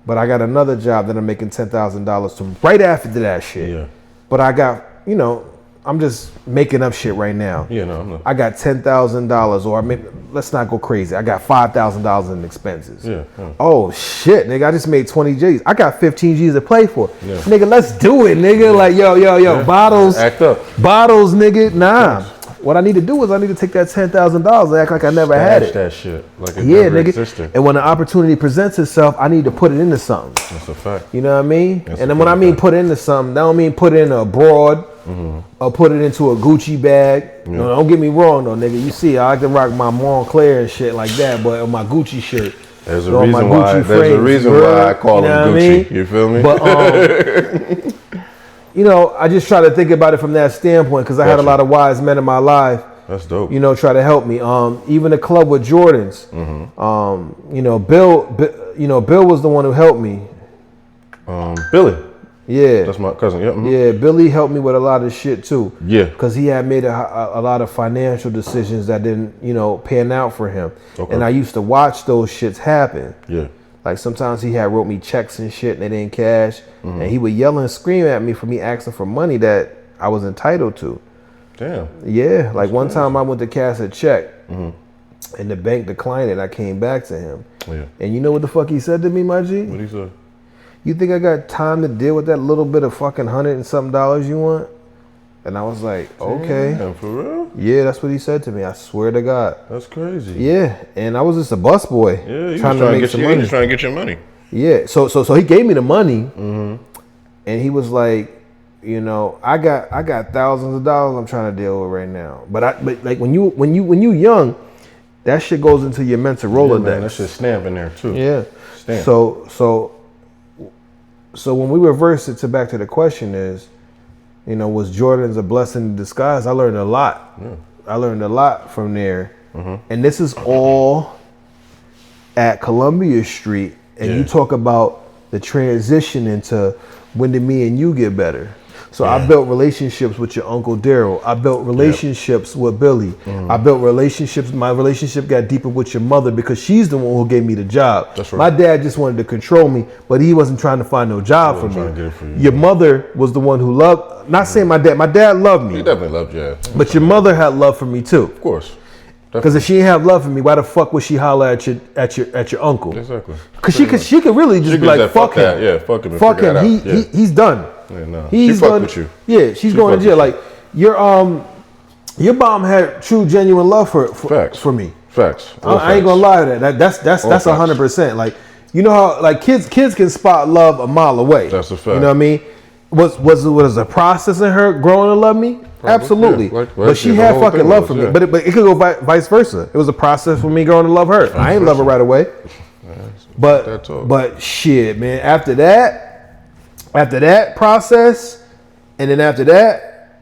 But I got another job that I'm making $10,000 from right after that shit. Yeah. But I got, you know, I'm just making up shit right now. Yeah, no, I'm not. I got $10,000, or maybe, let's not go crazy. I got $5,000 in expenses. Yeah. Oh shit, nigga! I just made 20 G's. I got 15 G's to play for. Yeah. Nigga, let's do it, nigga. Yeah. Like yo, bottles. Act up. Bottles, nigga. Nah. What I need to do is I need to take that $10,000 and act like I never had it. That shit like it never existed. And when the opportunity presents itself, I need to put it into something. That's a fact. You know what I mean? That's and then when I mean put it into something, that don't mean put it in a broad or put it into a Gucci bag. Yeah. No, don't get me wrong though, nigga. You see, I like to rock my Montclair and shit like that, but on my Gucci shirt. There's a reason why. There's a reason why I call them Gucci. You feel me? But you know, I just try to think about it from that standpoint because I had a lot of wise men in my life. That's dope. You know, try to help me. Even the club with Jordans. You know, Bill was the one who helped me. Billy. Yeah. That's my cousin. Yeah. Yeah, Billy helped me with a lot of shit too. Yeah. Because he had made a lot of financial decisions that didn't, you know, pan out for him. Okay. And I used to watch those shits happen. Yeah. Like sometimes he had wrote me checks and shit and they didn't cash. And he would yell and scream at me for me asking for money that I was entitled to. Damn. Yeah. Like one time I went to cash a check and the bank declined it. I came back to him. Yeah. And you know what the fuck he said to me, my G? What he say? You think I got time to deal with that little bit of fucking $100 and something you want? And I was like, okay. Damn, for real? Yeah, that's what he said to me. I swear to God. That's crazy. Yeah, and I was just a busboy. Yeah, you trying to make some money. Just trying to get your money. Yeah, so he gave me the money, and he was like, you know, I got thousands of dollars I'm trying to deal with right now. But like when you young, that shit goes into your mental Rolodex. Man, that shit stamp in there too. Yeah. Stamp. So when we reverse it back to the question is, you know, was Jordan's a blessing in disguise? I learned a lot. Yeah. I learned a lot from there. And this is all at Columbia Street. And you talk about the transition into when did me and you get better? So I built relationships with your Uncle Daryl. I built relationships with Billy. I built relationships. My relationship got deeper with your mother because she's the one who gave me the job. That's right. My dad just wanted to control me, but he wasn't trying to find no job for me. Your mother was the one who loved. Not saying my dad loved me. He definitely loved you. Yeah. But your mother had love for me too. Of course. Because if she didn't have love for me, why the fuck would she holler at your uncle? Exactly. Because she could really just be like, fuck him. Yeah, fuck him. Fuck him. He's done. Yeah, no. He's she fucked with you. Yeah, she's going to jail. Like your mom had true, genuine love for me. Facts. I ain't gonna lie to that. That's 100%. Like, you know how like kids can spot love a mile away. That's a fact. You know what I mean? Was a process in her growing to love me? Absolutely. Yeah, but she had fucking love for me. But it could go vice versa. It was a process for me growing to love her. I ain't love her right away. But shit, man. After that process, and then after that,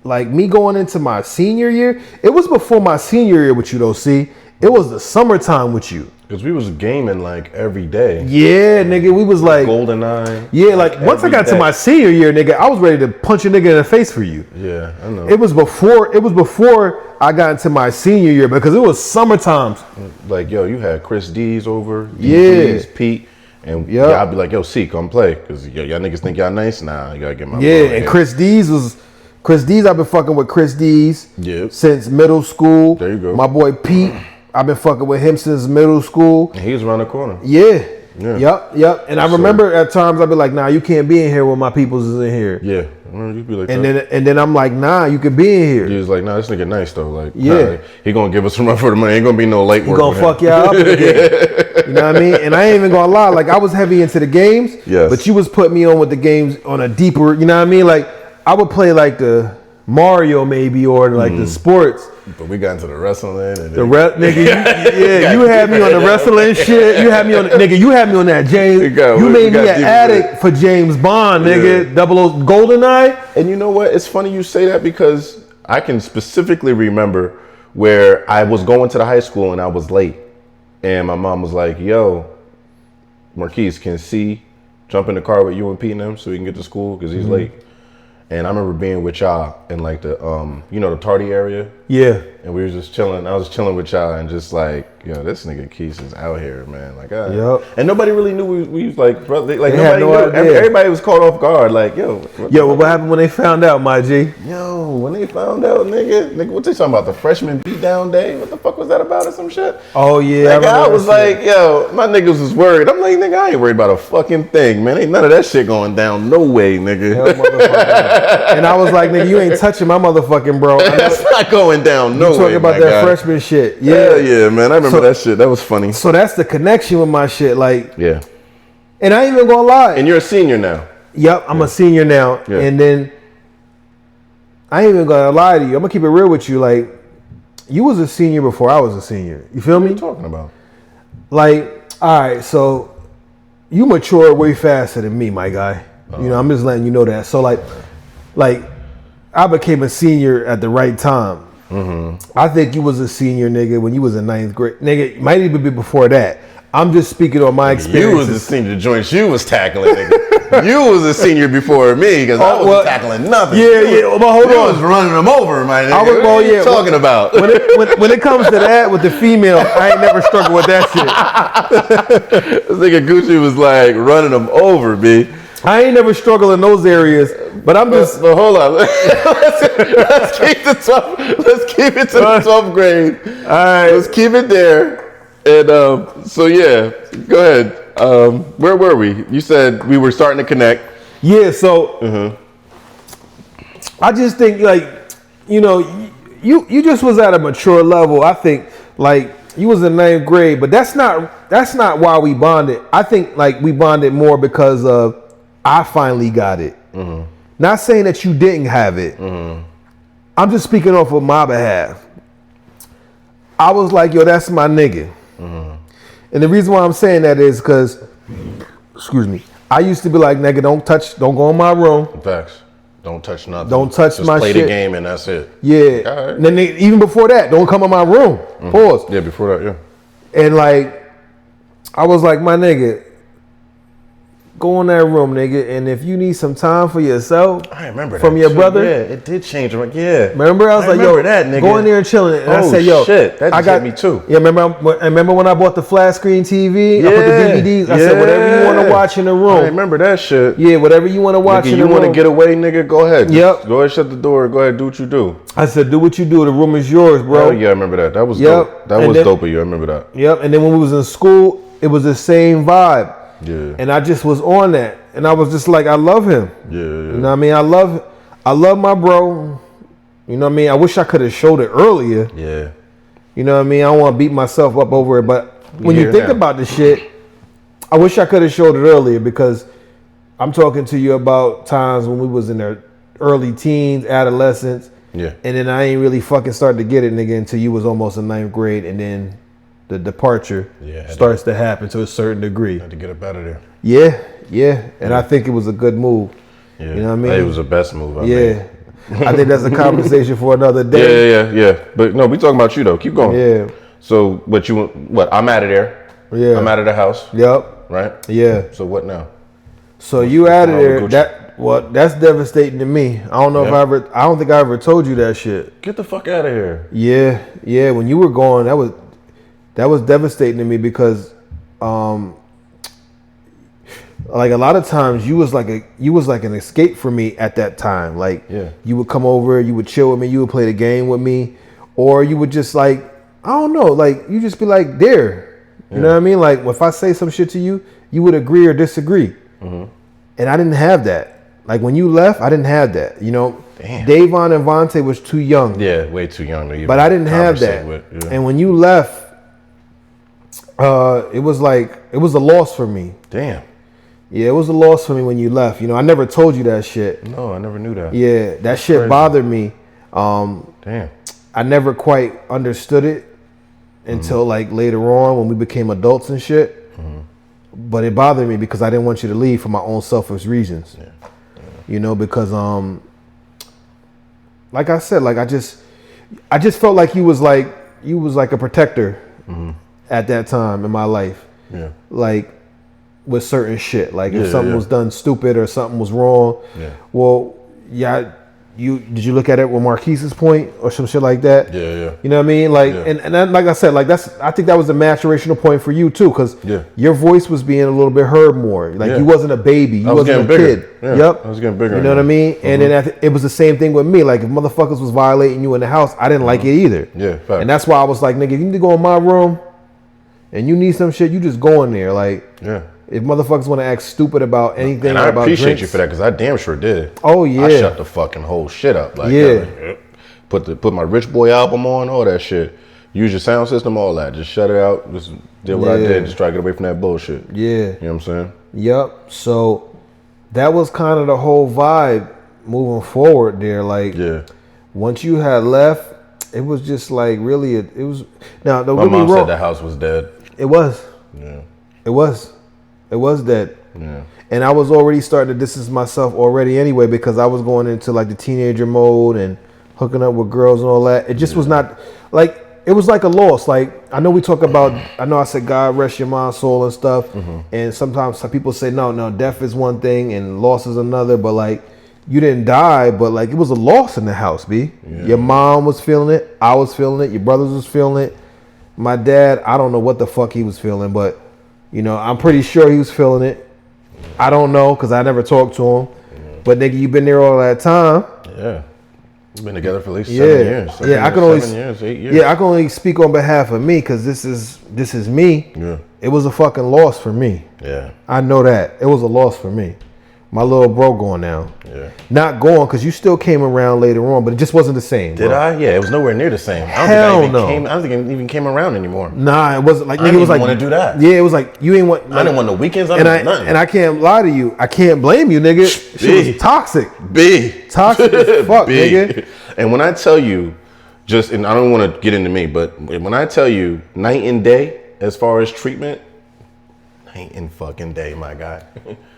like me going into my senior year, it was before my senior year with you though. See, it was the summertime with you. Because we was gaming like every day. Yeah, nigga, we was like GoldenEye. Yeah, like once I got to my senior year, nigga, I was ready to punch a nigga in the face for you. Yeah, I know. It was before I got into my senior year because it was summertime. Like, yo, you had Chris D's over. D's, Pete. And I'd be like, yo, C, come play. Because y'all niggas think y'all nice. Nah, you gotta get my and here. Chris D's, I've been fucking with Chris D's since middle school. There you go. My boy Pete, I've been fucking with him since middle school. And he was around the corner. Yeah. Yep. And I remember at times I'd be like, nah, you can't be in here when my peoples is in here. Yeah. You'd be like and then I'm like, nah, you can be in here. He was like, nah, this nigga nice though. Like, nah, he gonna give us some run for the money. Ain't gonna be no late work. He gonna fuck y'all up again. You know what I mean? And I ain't even gonna lie, like I was heavy into the games, but you was putting me on with the games on a deeper, you know what I mean? Like I would play like the Mario maybe or like the sports. But we got into the wrestling and nigga, you had me on the wrestling shit. You had me on that James. You made me an addict for James Bond, nigga. 00 GoldenEye. And you know what? It's funny you say that because I can specifically remember where I was going to the high school and I was late. And my mom was like, yo, Marquise, can C jump in the car with you and Pete and them so we can get to school because he's late. And I remember being with y'all in like the, the tardy area Yeah. And we were just chilling. I was chilling with y'all and just like, yo, this nigga Keith is out here, man. Like, Yep. And nobody really knew we was like, brother. Like, They nobody had no knew. idea. Everybody was caught off guard. Like, yo. What happened when they found out, my G? Yo, when they found out, nigga, what they talking about? The freshman beatdown day? What the fuck was that about or some shit? Oh, yeah. Like, I was like, yo, my niggas was worried. I'm like, nigga, I ain't worried about a fucking thing, man. Ain't none of that shit going down. No way, nigga. Hell, motherfucker. And I was like, nigga, you ain't touching my motherfucking bro. That's not going down. No way. You talking about that freshman shit. Yeah. Yeah, man. I remember that shit. That was funny. So that's the connection with my shit. Like, yeah. And I ain't even gonna lie. And you're a senior now. Yep, I'm a senior now. Yeah. And then I ain't even gonna lie to you. I'm gonna keep it real with you. Like, you was a senior before I was a senior. You feel me? What are you talking about? Like, all right, so you matured way faster than me, my guy. You know, I'm just letting you know that. So like I became a senior at the right time. Mm-hmm. I think you was a senior, nigga, when you was in 9th grade. Nigga, it might even be before that. I'm just speaking on my experience. You was a senior joint. You was tackling, nigga. You was a senior before me because I wasn't tackling nothing. Yeah, but hold on. I was running them over, my nigga. What are you talking about? When it comes to that with the female, I ain't never struggled with that shit. This nigga Gucci was like running them over, B. I ain't never struggled in those areas, but I'm just. But hold on, let's keep the 12. Let's keep it to the 12th grade. All right, let's keep it there. And so yeah, go ahead. Where were we? You said we were starting to connect. Yeah. So I just think like, you know, you just was at a mature level. I think like you was in 9th grade, but that's not why we bonded. I think like we bonded more because of I finally got it. Mm-hmm. Not saying that you didn't have it. Mm-hmm. I'm just speaking off of my behalf. I was like, yo, that's my nigga. Mm-hmm. And the reason why I'm saying that is because, excuse me, I used to be like, nigga, don't go in my room. Facts. Don't touch nothing. Don't touch Just my play shit. the game and that's it. Yeah. Right. And then even before that, don't come in my room. Mm-hmm. Pause. Yeah, before that, yeah. And like, I was like, my nigga, go in that room, nigga, and if you need some time for yourself, I remember from that your too. brother. Yeah, it did change. Yeah, remember I was like, yo, that nigga. Go in there and chill. And I said, yo, shit, that just hit me too. Yeah, remember when I bought the flat screen TV? Yeah, I put the DVDs. I said, whatever you want to watch in the room. I remember that shit. Yeah, whatever you want to watch in the room. You want to get away, nigga? Go ahead. Yep. Go ahead, shut the door. Go ahead, do what you do. I said, do what you do. The room is yours, bro. Oh yeah, I remember that. That was dope. That was dope of you. I remember that. Yep. And then when we was in school, it was the same vibe. Yeah. And I just was on that. And I was just like, I love him. Yeah. You know what I mean? I love my bro. You know what I mean? I wish I could have showed it earlier. Yeah. You know what I mean? I don't want to beat myself up over it. But when you think about the shit, I wish I could have showed it earlier because I'm talking to you about times when we was in our early teens, adolescence. Yeah. And then I ain't really fucking started to get it, nigga, until you was almost in 9th grade. And then the departure starts to happen to a certain degree. Had to get up out of there. Yeah. And I think it was a good move. Yeah. You know what I mean? It was the best move I made. I think that's a conversation for another day. Yeah. But no, we talking about you though. Keep going. Yeah. So what? I'm out of there. Yeah. I'm out of the house. Yep. Right? Yeah. So what now? So you out of there. That's devastating to me. I don't know if I don't think I ever told you that shit. Get the fuck out of here. Yeah. When you were gone, that was devastating to me because like a lot of times you was like an escape for me at that time. Like you would come over, you would chill with me, you would play the game with me, or you would just like, I don't know, like you just be like there. You know what I mean? Like if I say some shit to you, you would agree or disagree. Mm-hmm. And I didn't have that. Like when you left, I didn't have that. You know, Davon and Vontae was too young. Yeah, way too young to even. But I didn't have that. And when you left, it was a loss for me. Damn. Yeah, it was a loss for me when you left. You know, I never told you that shit. No, I never knew that. Yeah, that shit crazy. Bothered me. Damn. I never quite understood it until like later on when we became adults and shit. Mm-hmm. But it bothered me because I didn't want you to leave for my own selfish reasons. Yeah. You know, because like I said, like I just felt like you was like a protector at that time in my life. Yeah. Like with certain shit. Like if something was done stupid or something was wrong. Yeah. Well, did you look at it with Marquise's point or some shit like that? Yeah. You know what I mean? Like, and then, like I said, like I think that was the maturational point for you too, because your voice was being a little bit heard more. Like you wasn't a baby, you wasn't a bigger. kid. Yeah, yep, I was getting bigger. You know what I mean? And then it was the same thing with me. Like if motherfuckers was violating you in the house, I didn't like it either. Yeah, fact. And that's why I was like, nigga, if you need to go in my room and you need some shit, you just go in there. Like, if motherfuckers want to act stupid about anything, and I about appreciate drinks, you for that, because I damn sure did. Oh yeah, I shut the fucking whole shit up. Like, put my Rich Boy album on, all that shit. Use your sound system, all that. Just shut it out. Just did what I did. Just try to get away from that bullshit. Yeah, you know what I'm saying? Yep. So that was kind of the whole vibe moving forward there. Like, once you had left, it was just like really. It was now. My mom said the house was dead. It was. Yeah. It was. It was dead. Yeah. And I was already starting to distance myself already anyway, because I was going into like the teenager mode and hooking up with girls and all that. It just was not like, it was like a loss. Like, I know we talk about, I know I said God rest your mind, soul and stuff. And sometimes some people say, no, death is one thing and loss is another. But like, you didn't die, but like it was a loss in the house, B. Yeah. Your mom was feeling it. I was feeling it. Your brothers was feeling it. My dad, I don't know what the fuck he was feeling, but you know, I'm pretty sure he was feeling it. I don't know, because I never talked to him. But nigga, you been there all that time. Yeah. We've been together for at least 7 years. I can only 7 years, 8 years. Yeah, I can only speak on behalf of me, because this is me. Yeah. It was a fucking loss for me. Yeah. I know that. It was a loss for me. My little bro going now. Yeah. Not going, because you still came around later on, but it just wasn't the same. Did I? Yeah, it was nowhere near the same. I don't think it even came around anymore. Nah, it wasn't like, I didn't was like, want to do that. Yeah, it was like, you ain't want. Like, I didn't want the weekends. I didn't want nothing. And I can't lie to you. I can't blame you, nigga. She was toxic. Toxic as fuck, nigga. And when I tell you, and I don't want to get into me, but when I tell you night and day as far as treatment, night and fucking day, my guy.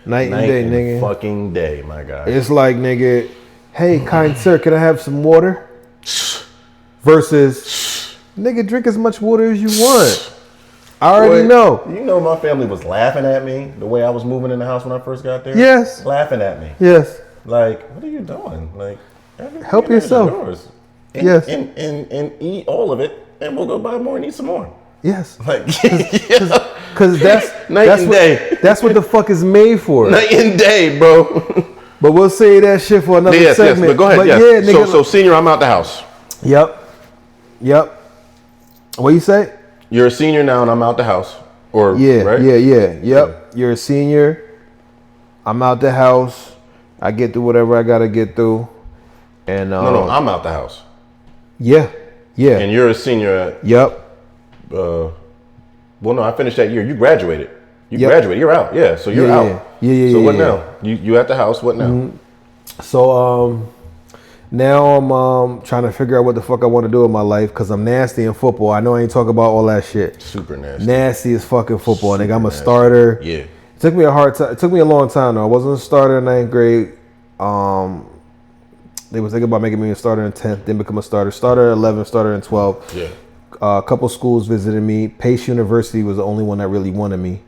Night and day, nigga. Fucking day, my guy. It's like, nigga, hey, kind sir, can I have some water? Versus, nigga, drink as much water as you want. I already know. You know my family was laughing at me the way I was moving in the house when I first got there? Yes. Laughing at me. Yes. Like, what are you doing? Like, help yourself. Yes. And eat all of it, and we'll go buy more and eat some more. Yes. Like, because that's what the fuck is made for. Night and day, bro. But we'll say that shit for another segment. Yes, but go ahead. But yes. Yeah, nigga, so senior, I'm out the house. Yep. What you say? You're a senior now, and I'm out the house. Or right? Yep. You're a senior. I'm out the house. I get through whatever I gotta get through. And no, I'm out the house. Yeah. And you're a senior at. Yep. Well, no, I finished that year. You graduated. Graduated. You're out. Yeah, so you're out. Yeah. So what now? You at the house. What now? Mm-hmm. So now I'm trying to figure out what the fuck I want to do with my life, because I'm nasty in football. I know I ain't talking about all that shit. Super nasty. Nasty as fucking football. Nigga, I'm a starter. Yeah. It took me a hard time. It took me a long time though. I wasn't a starter in 9th grade. They was thinking about making me a starter in 10th, then become a starter. Starter 11, starter in 12. Yeah. A couple schools visited me. Pace University was the only one that really wanted me.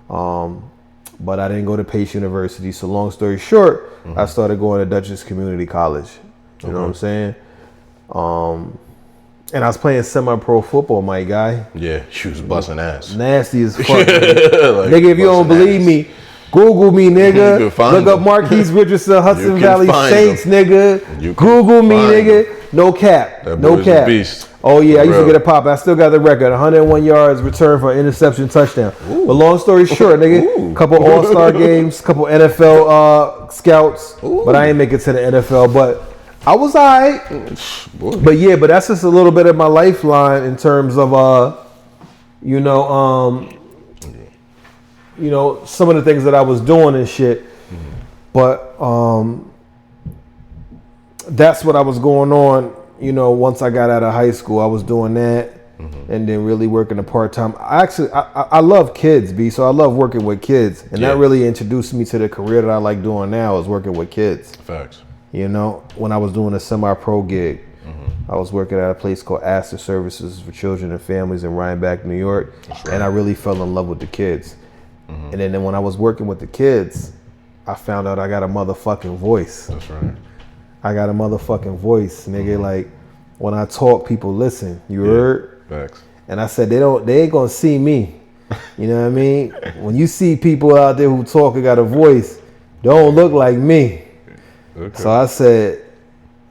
But I didn't go to Pace University. So long story short, I started going to Dutchess Community College. You know what I'm saying? And I was playing semi-pro football, my guy. Yeah, she was busting ass. Nasty as fuck. Nigga, if you don't believe me, Google me, nigga. Look up Marquise Richardson, Hudson Valley Saints, nigga. Google me, nigga. No cap. No cap. Beast. Oh yeah, I used to get a pop. I still got the record. 101 yards, return for an interception, touchdown. Ooh. But long story short, nigga, couple All-Star games, couple NFL scouts. Ooh. But I ain't make it to the NFL. But I was alright. But that's just a little bit of my lifeline in terms of some of the things that I was doing and shit. But that's what I was going on. Once I got out of high school, I was doing that, and then really working a part-time. I love kids, B, so I love working with kids, and that really introduced me to the career that I like doing now, is working with kids. Facts. When I was doing a semi-pro gig, I was working at a place called Astor Services for Children and Families in Rhinebeck, New York, and I really fell in love with the kids. And then when I was working with the kids, I found out I got a motherfucking voice. That's right. I got a motherfucking voice, nigga. Like when I talk, people listen. You heard? Facts. And I said they ain't gonna see me. You know what I mean? When you see people out there who talk and got a voice, don't look like me. Okay. So I said,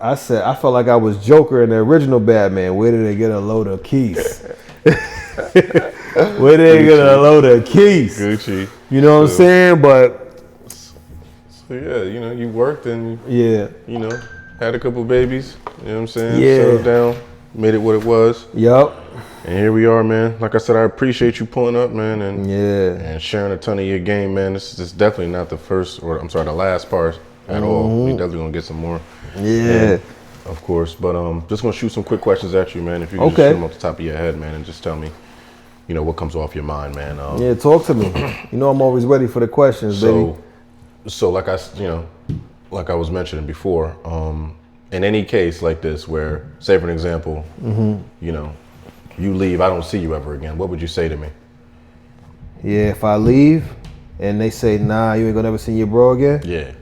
I felt like I was Joker in the original Batman. Where did they get a load of keys? Where did they get a load of keys? Gucci. You know what I'm saying? But so yeah, you know, you worked and yeah, you know, had a couple babies. You know what I'm saying? Yeah. Settled down, made it what it was. Yup. And here we are, man. Like I said, I appreciate you pulling up, man, and yeah, sharing a ton of your game, man. This is definitely not the first, or I'm sorry, the last part at all. We definitely gonna get some more. Yeah. And, of course, but just gonna shoot some quick questions at you, man. If you can just shoot them off the top of your head, man, and just tell me, you know, what comes off your mind, man. Yeah, talk to me. You know, I'm always ready for the questions, baby. So like I was mentioning before, in any case like this, where, say for an example, you know, you leave, I don't see you ever again, what would you say to me? Yeah, if I leave and they say, nah, you ain't gonna ever see your bro again? Yeah.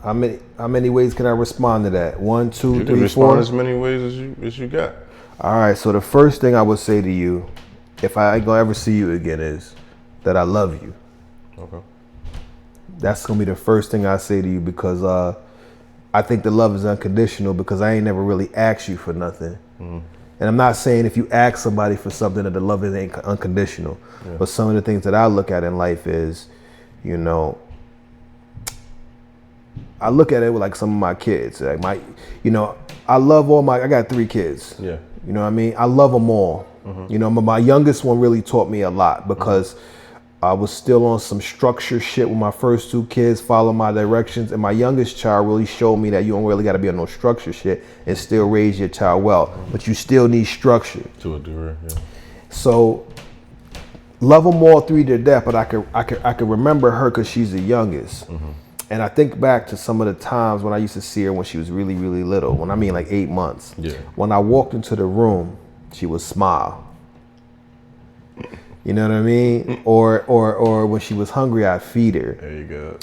How many ways can I respond to that? 1, 2, 3, 4? You can respond as many ways as you got. All right, so the first thing I would say to you, if I ain't gonna ever see you again, is that I love you. Okay. That's gonna be the first thing I say to you, because I think the love is unconditional, because I ain't never really asked you for nothing. And I'm not saying if you ask somebody for something that the love ain't unconditional, but some of the things that I look at in life is, you know, I look at it with like some of my kids. Like I love I got 3 kids. Yeah. You know what I mean? I love them all. You know, my youngest one really taught me a lot, because I was still on some structure shit with my first 2 kids, follow my directions. And my youngest child really showed me that you don't really got to be on no structure shit and still raise your child well. But you still need structure. To a degree, yeah. So love them all 3 to death, but I could remember her because she's the youngest. And I think back to some of the times when I used to see her when she was really, really little. When I mean like 8 months. Yeah. When I walked into the room, she would smile. You know what I mean? Or when she was hungry, I'd feed her. There you go.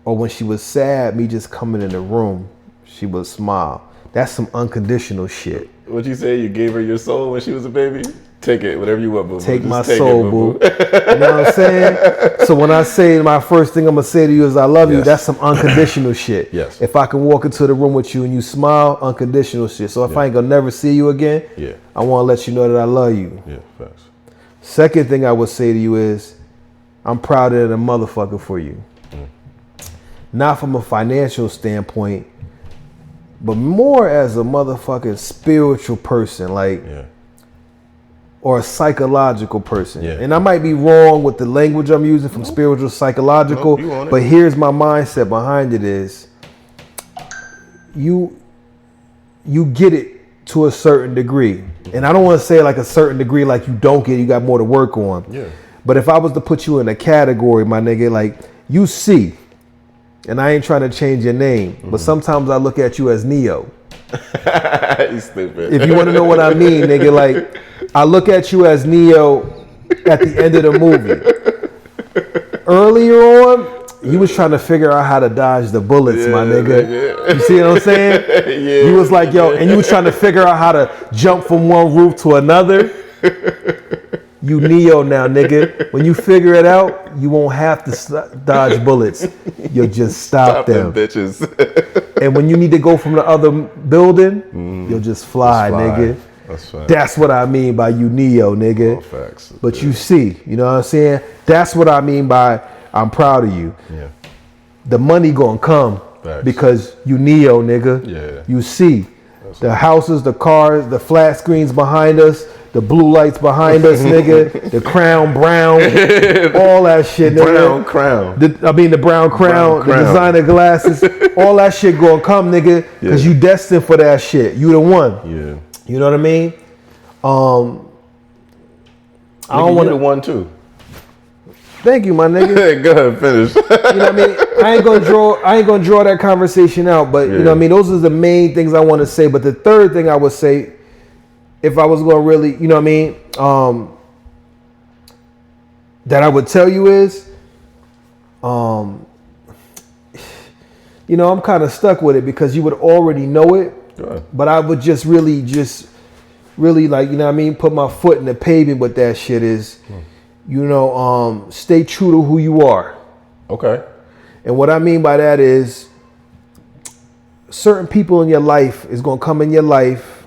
Or when she was sad, me just coming in the room, she would smile. That's some unconditional shit. What you say? You gave her your soul when she was a baby? Take it, whatever you want, boo. Take my soul, boo. You know what I'm saying? So when I say my first thing I'm gonna say to you is I love you, that's some unconditional shit. Yes. If I can walk into the room with you and you smile, unconditional shit. So if I ain't gonna never see you again, I wanna let you know that I love you. Yeah, facts. Second thing I would say to you is I'm proud of the motherfucker for you. Not from a financial standpoint, but more as a motherfucking spiritual person, like or a psychological person. Yeah. And I might be wrong with the language I'm using from spiritual, psychological, but here's my mindset behind it is you get it to a certain degree. And I don't want to say like a certain degree like you don't get it, you got more to work on. Yeah. But if I was to put you in a category, my nigga, like you see, and I ain't trying to change your name, but sometimes I look at you as Neo. You stupid. If you want to know what I mean, nigga, like I look at you as Neo at the end of the movie. Earlier on, you was trying to figure out how to dodge the bullets, my nigga. You see what I'm saying? You was like, yo, and you was trying to figure out how to jump from one roof to another. You Neo now, nigga. When you figure it out, you won't have to dodge bullets. You'll just stop them. Bitches. And when you need to go from the other building, you'll just fly, nigga. That's what I mean by you Neo, nigga. Facts. But you see, you know what I'm saying? That's what I mean by I'm proud of you. Yeah. The money gonna come because you Neo, nigga. Yeah. You see the houses, the cars, the flat screens behind us, the blue lights behind us, nigga. The crown brown, all that shit, nigga. Brown crown. The brown crown, the designer glasses, all that shit gonna come, nigga, because you destined for that shit. You the one. Yeah. You know what I mean? I don't want the one too. Thank you, my nigga. Go ahead, finish. You know what I mean? I ain't gonna draw that conversation out, but you know what I mean? Those are the main things I want to say. But the third thing I would say, if I was gonna really, you know what I mean, that I would tell you is, you know, I'm kind of stuck with it because you would already know it. Good. But I would just really like, you know what I mean, put my foot in the pavement with that shit is, you know, stay true to who you are. Okay. And what I mean by that is certain people in your life is going to come in your life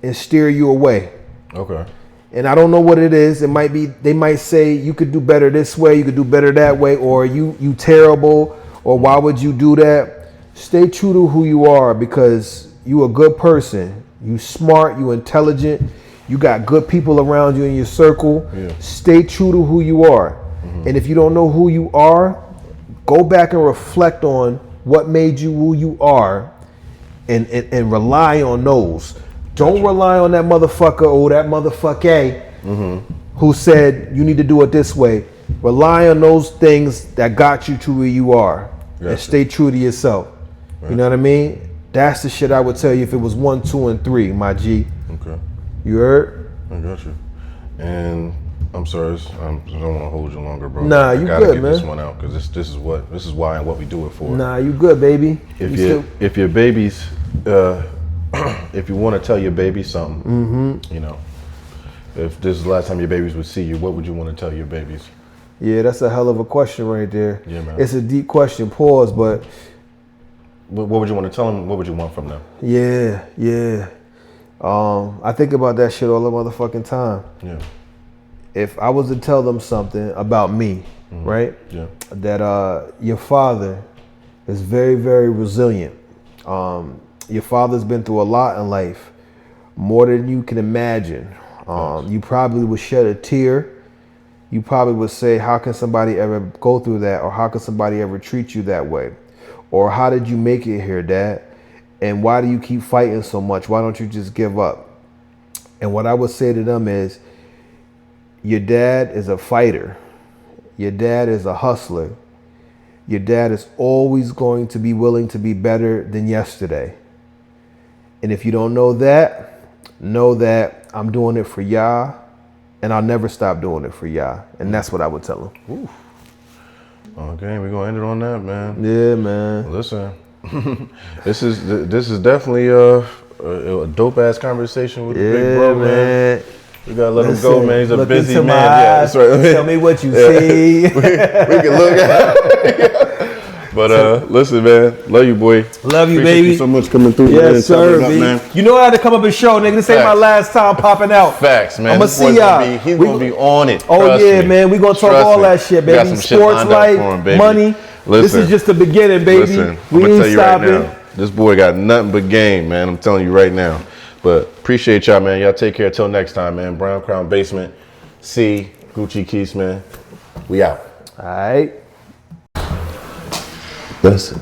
and steer you away. Okay. And I don't know what it is. It might be, they might say you could do better this way, you could do better that way, or you terrible, or why would you do that? Stay true to who you are because you a good person. You smart, you intelligent, you got good people around you in your circle. Yeah. Stay true to who you are. And if you don't know who you are, go back and reflect on what made you who you are and rely on those. Don't rely on that motherfucker or that motherfucker who said you need to do it this way. Rely on those things that got you to where you are. And stay true to yourself. You know what I mean? That's the shit I would tell you if it was 1, 2, and 3, my G. Okay. You heard? I got you. And I'm sorry, I don't want to hold you longer, bro. Nah, you gotta good, get man. This one out because this is why and what we do it for. Nah, you good, baby. If your babies, if you want to tell your baby something, you know, if this is the last time your babies would see you, what would you want to tell your babies? Yeah, that's a hell of a question right there. Yeah, man. It's a deep question. Pause, but. What would you want to tell them? What would you want from them? Yeah. I think about that shit all the motherfucking time. Yeah. If I was to tell them something about me, right? Yeah. That your father is very, very resilient. Your father's been through a lot in life, more than you can imagine. You probably would shed a tear. You probably would say, how can somebody ever go through that? Or how can somebody ever treat you that way? Or how did you make it here, Dad? And why do you keep fighting so much? Why don't you just give up? And what I would say to them is, your dad is a fighter. Your dad is a hustler. Your dad is always going to be willing to be better than yesterday. And if you don't know that I'm doing it for y'all, and I'll never stop doing it for y'all. And that's what I would tell them. Ooh. Okay, we're gonna end it on that, man. Yeah, man. Listen, this is definitely a dope ass conversation with the big bro, man. We gotta let him go, man. He's a busy man. Yeah, that's right. Tell me what you see. we can look at it. But listen, man, love you, boy. Love you, Appreciate baby. You so much coming through. Yes, sir, up, man. You know I had to come up and show, nigga. This ain't my last time popping out. Facts, man. I'ma see y'all. He's gonna be on it. Oh yeah, man. We gonna talk all that shit, baby. Sports, life, money. This is just the beginning, baby. Listen, I'm gonna tell you right now. This boy got nothing but game, man. I'm telling you right now. But appreciate y'all, man. Y'all take care. Till next time, man. Brown Crown Basement. C. Gucci Keys, man. We out. All right. Listen.